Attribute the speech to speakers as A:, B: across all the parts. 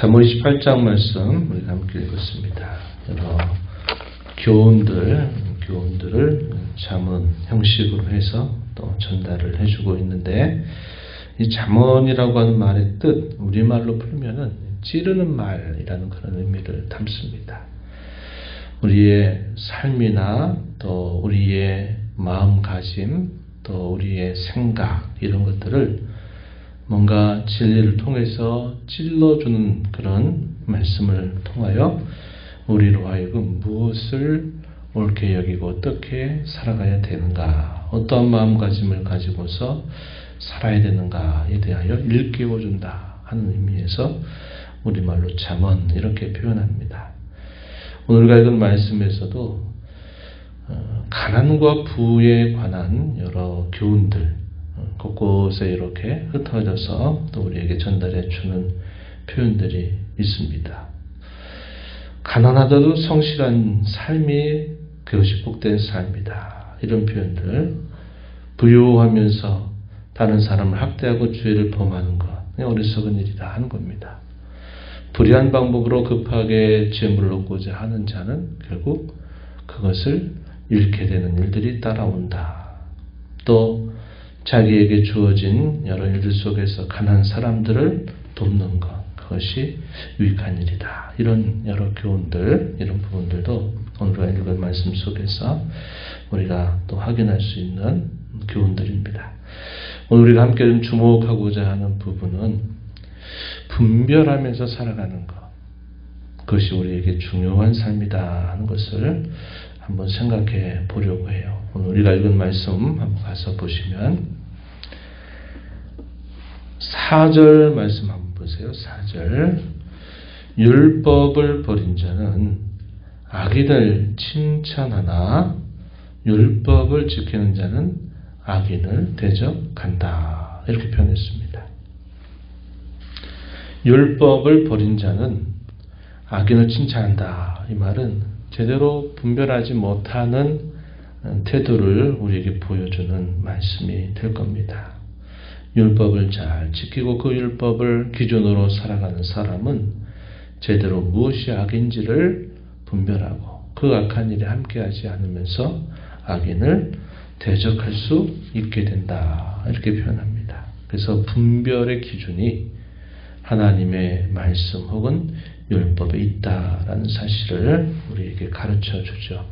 A: 잠언 28장 말씀 우리가 함께 읽었습니다. 여러 교훈들을 잠언 형식으로 해서 또 전달을 해주고 있는데, 이 잠언이라고 하는 말의 뜻, 우리말로 풀면은 찌르는 말이라는 그런 의미를 담습니다. 우리의 삶이나 또 우리의 마음가짐, 또 우리의 생각, 이런 것들을 뭔가 진리를 통해서 찔러주는 그런 말씀을 통하여 우리로 하여금 무엇을 옳게 여기고 어떻게 살아가야 되는가, 어떠한 마음가짐을 가지고서 살아야 되는가에 대하여 일깨워준다 하는 의미에서 우리말로 잠언 이렇게 표현합니다. 오늘 읽은 말씀에서도 가난과 부에 관한 여러 교훈들 곳곳에 이렇게 흩어져서 또 우리에게 전달해 주는 표현들이 있습니다. 가난하다도 성실한 삶이 그것이 복된 삶이다, 이런 표현들. 부유하면서 다른 사람을 학대하고 죄를 범하는 것, 어리석은 일이다 하는 겁니다. 불의한 방법으로 급하게 재물을 얻고자 하는 자는 결국 그것을 잃게 되는 일들이 따라온다. 또 자기에게 주어진 여러 일들 속에서 가난한 사람들을 돕는 것, 그것이 유익한 일이다. 이런 여러 교훈들, 이런 부분들도 오늘 읽은 말씀 속에서 우리가 또 확인할 수 있는 교훈들입니다. 오늘 우리가 함께 좀 주목하고자 하는 부분은 분별하면서 살아가는 것, 그것이 우리에게 중요한 삶이다 하는 것을 한번 생각해 보려고 해요. 오늘 우리가 읽은 말씀 한번 가서 보시면 4절 말씀 한번 보세요. 4절. 율법을 버린 자는 악인을 칭찬하나 율법을 지키는 자는 악인을 대적한다, 이렇게 표현했습니다. 율법을 버린 자는 악인을 칭찬한다. 이 말은 제대로 분별하지 못하는 태도를 우리에게 보여주는 말씀이 될 겁니다. 율법을 잘 지키고 그 율법을 기준으로 살아가는 사람은 제대로 무엇이 악인지를 분별하고 그 악한 일에 함께하지 않으면서 악인을 대적할 수 있게 된다, 이렇게 표현합니다. 그래서 분별의 기준이 하나님의 말씀 혹은 율법에 있다라는 사실을 우리에게 가르쳐 주죠.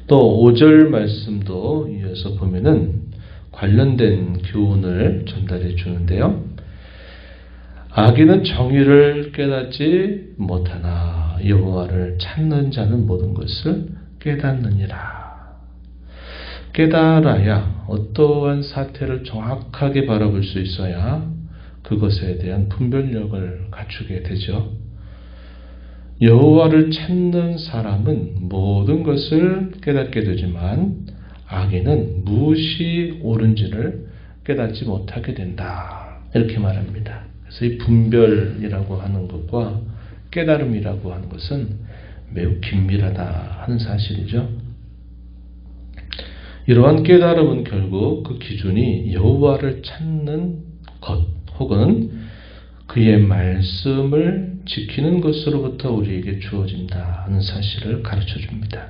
A: 또 5절 말씀도 이어서 보면은 관련된 교훈을 전달해 주는데요. 악인은 정의를 깨닫지 못하나 여호와를 찾는 자는 모든 것을 깨닫느니라. 깨달아야 어떠한 사태를 정확하게 바라볼 수 있어야 그것에 대한 분별력을 갖추게 되죠. 여호와를 찾는 사람은 모든 것을 깨닫게 되지만 악인은 무엇이 옳은지를 깨닫지 못하게 된다, 이렇게 말합니다. 그래서 이 분별이라고 하는 것과 깨달음이라고 하는 것은 매우 긴밀하다 하는 사실이죠. 이러한 깨달음은 결국 그 기준이 여호와를 찾는 것 혹은 그의 말씀을 지키는 것으로부터 우리에게 주어진다 하는 사실을 가르쳐 줍니다.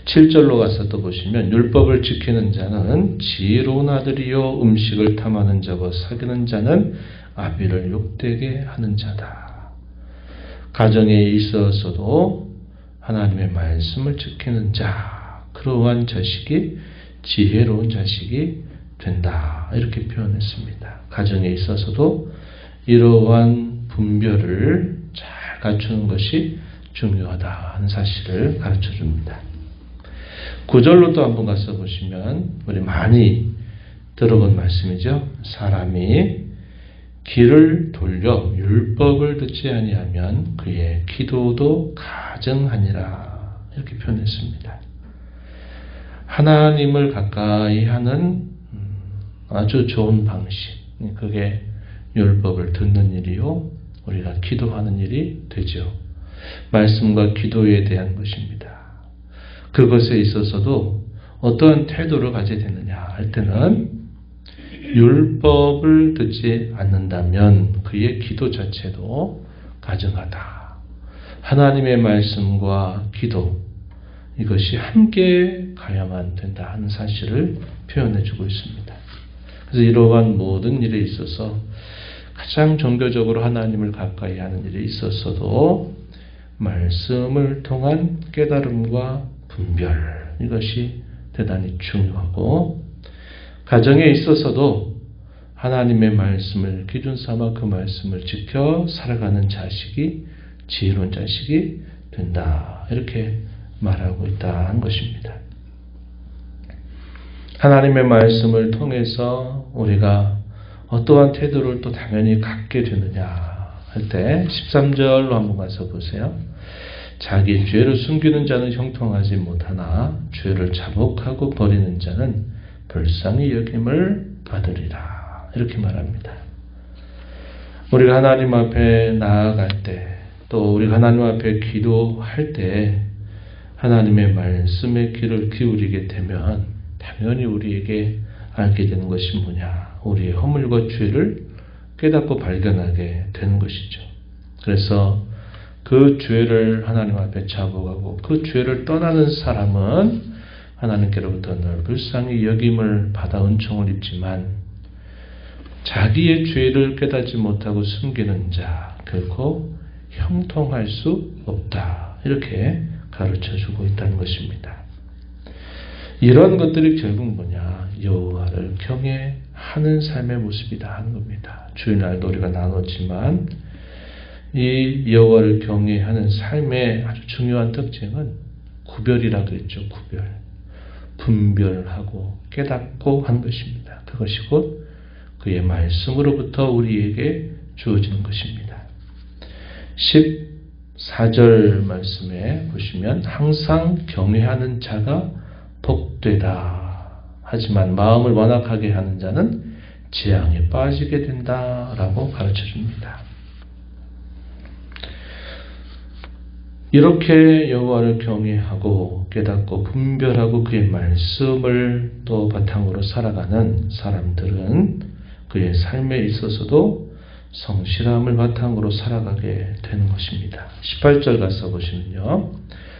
A: 7절로 가서 또 보시면 율법을 지키는 자는 지혜로운 아들이요 음식을 탐하는 자와 사귀는 자는 아비를 욕되게 하는 자다. 가정에 있어서도 하나님의 말씀을 지키는 자, 그러한 자식이 지혜로운 자식이 된다, 이렇게 표현했습니다. 가정에 있어서도 이러한 분별을 잘 갖추는 것이 중요하다 하는 사실을 가르쳐 줍니다. 9절로 또 한번 가서 보시면 우리 많이 들어본 말씀이죠. 사람이 귀를 돌려 율법을 듣지 아니하면 그의 기도도 가증하니라, 이렇게 표현했습니다. 하나님을 가까이 하는 아주 좋은 방식, 그게 율법을 듣는 일이요 우리가 기도하는 일이 되죠. 말씀과 기도에 대한 것입니다. 그것에 있어서도 어떠한 태도를 가져야 되느냐 할 때는 율법을 듣지 않는다면 그의 기도 자체도 가정하다. 하나님의 말씀과 기도, 이것이 함께 가야만 된다 하는 사실을 표현해 주고 있습니다. 그래서 이러한 모든 일에 있어서 가장 종교적으로 하나님을 가까이 하는 일에 있어서도 말씀을 통한 깨달음과 분별, 이것이 대단히 중요하고, 가정에 있어서도 하나님의 말씀을 기준 삼아 그 말씀을 지켜 살아가는 자식이 지혜로운 자식이 된다, 이렇게 말하고 있다는 것입니다. 하나님의 말씀을 통해서 우리가 어떠한 태도를 또 당연히 갖게 되느냐 할 때 13절로 한번 가서 보세요. 자기 죄를 숨기는 자는 형통하지 못하나 죄를 자복하고 버리는 자는 불쌍히 여김을 받으리라, 이렇게 말합니다. 우리가 하나님 앞에 나아갈 때, 또 우리가 하나님 앞에 기도할 때 하나님의 말씀에 귀를 기울이게 되면 당연히 우리에게 알게 되는 것이 뭐냐, 우리의 허물과 죄를 깨닫고 발견하게 되는 것이죠. 그래서 그 죄를 하나님 앞에 자복하고 그 죄를 떠나는 사람은 하나님께로부터 늘 불쌍히 여김을 받아 은총을 입지만, 자기의 죄를 깨닫지 못하고 숨기는 자 결코 형통할 수 없다, 이렇게 가르쳐주고 있다는 것입니다. 이런 것들이 결국 뭐냐, 여호와를 경외하는 삶의 모습이다 하는 겁니다. 주일날도 우리가 나눴지만 이 여호와를 경외하는 삶의 아주 중요한 특징은 구별이라고 그랬죠. 구별, 분별하고 깨닫고 하는 것입니다. 그것이 곧 그의 말씀으로부터 우리에게 주어지는 것입니다. 14절 말씀에 보시면 항상 경외하는 자가 복되다. 하지만 마음을 완악하게 하는 자는 재앙에 빠지게 된다라고 가르쳐 줍니다. 이렇게 여호와를 경외하고 깨닫고 분별하고 그의 말씀을 또 바탕으로 살아가는 사람들은 그의 삶에 있어서도 성실함을 바탕으로 살아가게 되는 것입니다. 18절 가서 보시면요,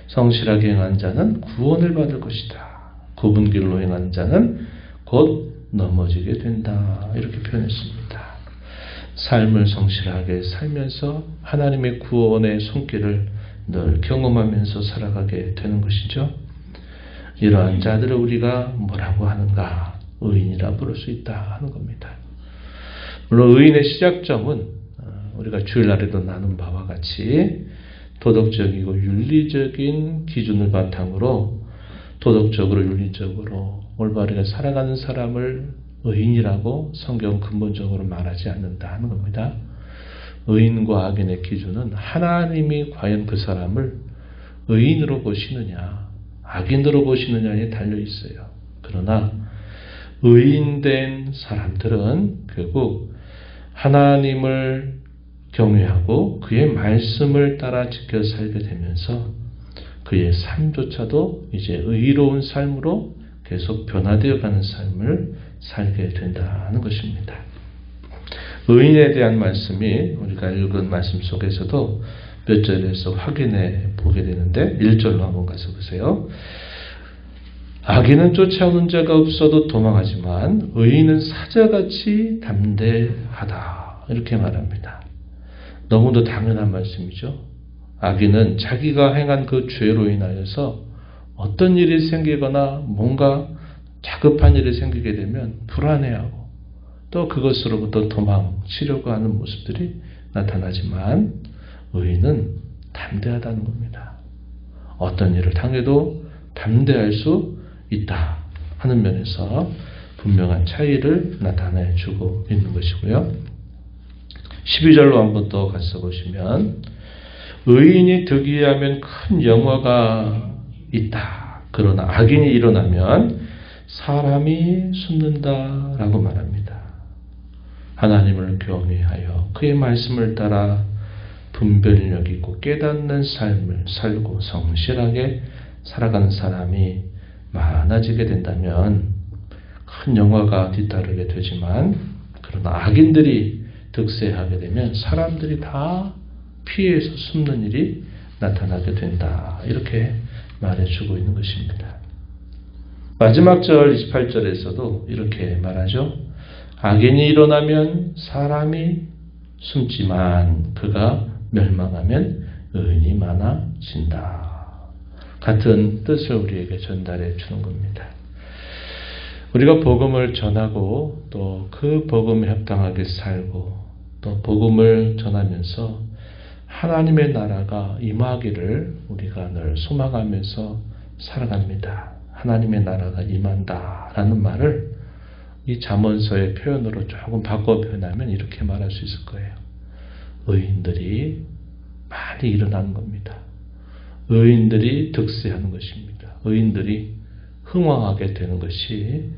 A: 성실하게 행한 자는 구원을 받을 것이다. 굽은 길로 행한 자는 곧 넘어지게 된다, 이렇게 표현했습니다. 삶을 성실하게 살면서 하나님의 구원의 손길을 늘 경험하면서 살아가게 되는 것이죠. 이러한 자들을 우리가 뭐라고 하는가? 의인이라 부를 수 있다 하는 겁니다. 물론 의인의 시작점은 우리가 주일날에도 나눈 바와 같이 도덕적이고 윤리적인 기준을 바탕으로 도덕적으로 윤리적으로 올바르게 살아가는 사람을 의인이라고 성경은 근본적으로 말하지 않는다 하는 겁니다. 의인과 악인의 기준은 하나님이 과연 그 사람을 의인으로 보시느냐 악인으로 보시느냐에 달려 있어요. 그러나 의인된 사람들은 결국 하나님을 경외하고 그의 말씀을 따라 지켜 살게 되면서 그의 삶조차도 이제 의로운 삶으로 계속 변화되어 가는 삶을 살게 된다는 것입니다. 의인에 대한 말씀이 우리가 읽은 말씀 속에서도 몇 절에서 확인해 보게 되는데 1절로 한번 가서 보세요. 악인은 쫓아오는 자가 없어도 도망하지만 의인은 사자같이 담대하다, 이렇게 말합니다. 너무도 당연한 말씀이죠. 악인은 자기가 행한 그 죄로 인하여서 어떤 일이 생기거나 뭔가 다급한 일이 생기게 되면 불안해하고 또 그것으로부터 도망치려고 하는 모습들이 나타나지만 의인은 담대하다는 겁니다. 어떤 일을 당해도 담대할 수 있다 하는 면에서 분명한 차이를 나타내 주고 있는 것이고요. 12절로 한번 또 가서 보시면 의인이 득이하면 큰 영화가 있다. 그러나 악인이 일어나면 사람이 숨는다라고 말합니다. 하나님을 경외하여 그의 말씀을 따라 분별력 있고 깨닫는 삶을 살고 성실하게 살아가는 사람이 많아지게 된다면 큰 영화가 뒤따르게 되지만, 그러나 악인들이 득세하게 되면 사람들이 다 피해서 숨는 일이 나타나게 된다. 이렇게 말해주고 있는 것입니다. 마지막 절 28절에서도 이렇게 말하죠. 악인이 일어나면 사람이 숨지만 그가 멸망하면 의인이 많아진다. 같은 뜻을 우리에게 전달해 주는 겁니다. 우리가 복음을 전하고 또 그 복음에 합당하게 살고 또 복음을 전하면서 하나님의 나라가 임하기를 우리가 늘 소망하면서 살아갑니다. 하나님의 나라가 임한다라는 말을 이 잠언서의 표현으로 조금 바꿔 표현하면 이렇게 말할 수 있을 거예요. 의인들이 많이 일어나는 겁니다. 의인들이 득세하는 것입니다. 의인들이 흥왕하게 되는 것이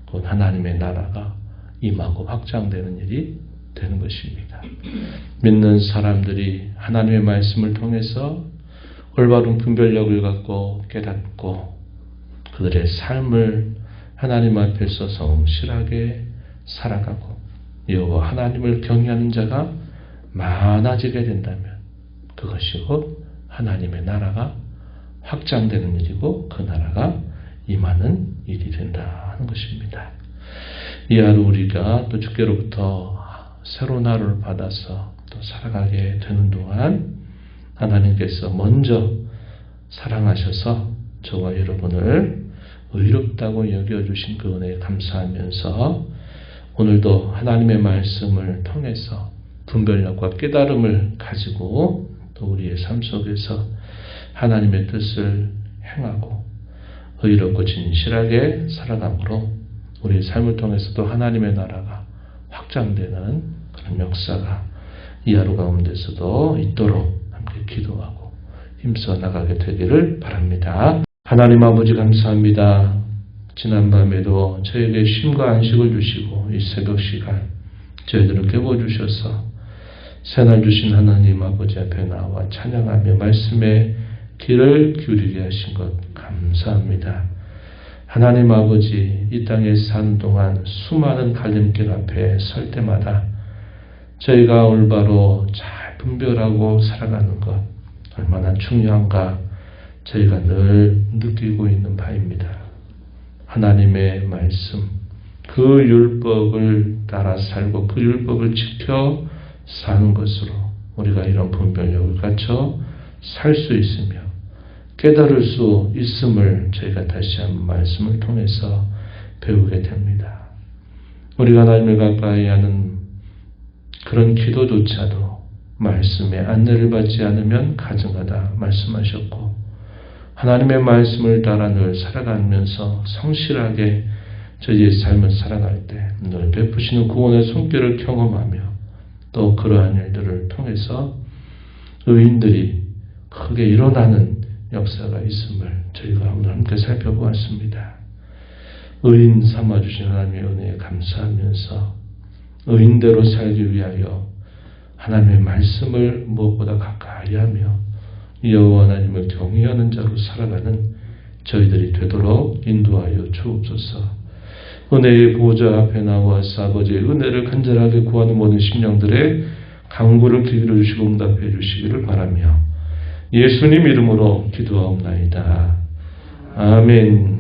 A: 곧 하나님의 나라가 임하고 확장되는 일이 되는 것입니다. 믿는 사람들이 하나님의 말씀을 통해서 올바른 분별력을 갖고 깨닫고 그들의 삶을 하나님 앞에서 성실하게 살아가고 여호와 하나님을 경외하는 자가 많아지게 된다면 그것이 곧 하나님의 나라가 확장되는 일이고 그 나라가 임하는 일이 된다 하는 것입니다. 이 하루 우리가 또 주께로부터 새로운 하루를 받아서 또 살아가게 되는 동안 하나님께서 먼저 사랑하셔서 저와 여러분을 의롭다고 여겨주신 그 은혜에 감사하면서 오늘도 하나님의 말씀을 통해서 분별력과 깨달음을 가지고 또 우리의 삶 속에서 하나님의 뜻을 행하고 의롭고 진실하게 살아감으로 우리의 삶을 통해서도 하나님의 나라가 확장되는 그런 역사가 이 하루 가운데서도 있도록 함께 기도하고 힘써 나가게 되기를 바랍니다. 하나님 아버지 감사합니다. 지난밤에도 저에게 쉼과 안식을 주시고 이 새벽 시간 저희들을 깨워주셔서 새날 주신 하나님 아버지 앞에 나와 찬양하며 말씀에 귀를 기울이게 하신 것 감사합니다. 하나님 아버지 이 땅에 사는 동안 수많은 갈림길 앞에 설 때마다 저희가 올바로 잘 분별하고 살아가는 것 얼마나 중요한가 저희가 늘 느끼고 있는 바입니다. 하나님의 말씀 그 율법을 따라 살고 그 율법을 지켜 사는 것으로 우리가 이런 분별력을 갖춰 살 수 있으며 깨달을 수 있음을 저희가 다시 한번 말씀을 통해서 배우게 됩니다. 우리가 하나님을 가까이 하는 그런 기도조차도 말씀의 안내를 받지 않으면 가증하다 말씀하셨고 하나님의 말씀을 따라 늘 살아가면서 성실하게 저희의 삶을 살아갈 때 늘 베푸시는 구원의 손길을 경험하며 또 그러한 일들을 통해서 의인들이 크게 일어나는 역사가 있음을 저희가 오늘 함께 살펴보았습니다. 의인 삼아주신 하나님의 은혜에 감사하면서 의인대로 살기 위하여 하나님의 말씀을 무엇보다 가까이 하며 여호와 하나님을 경외하는 자로 살아가는 저희들이 되도록 인도하여 주옵소서. 은혜의 보좌 앞에 나와서 아버지의 은혜를 간절하게 구하는 모든 심령들의 간구를 기울여 주시고 응답해 주시기를 바라며 예수님 이름으로 기도하옵나이다. 아멘.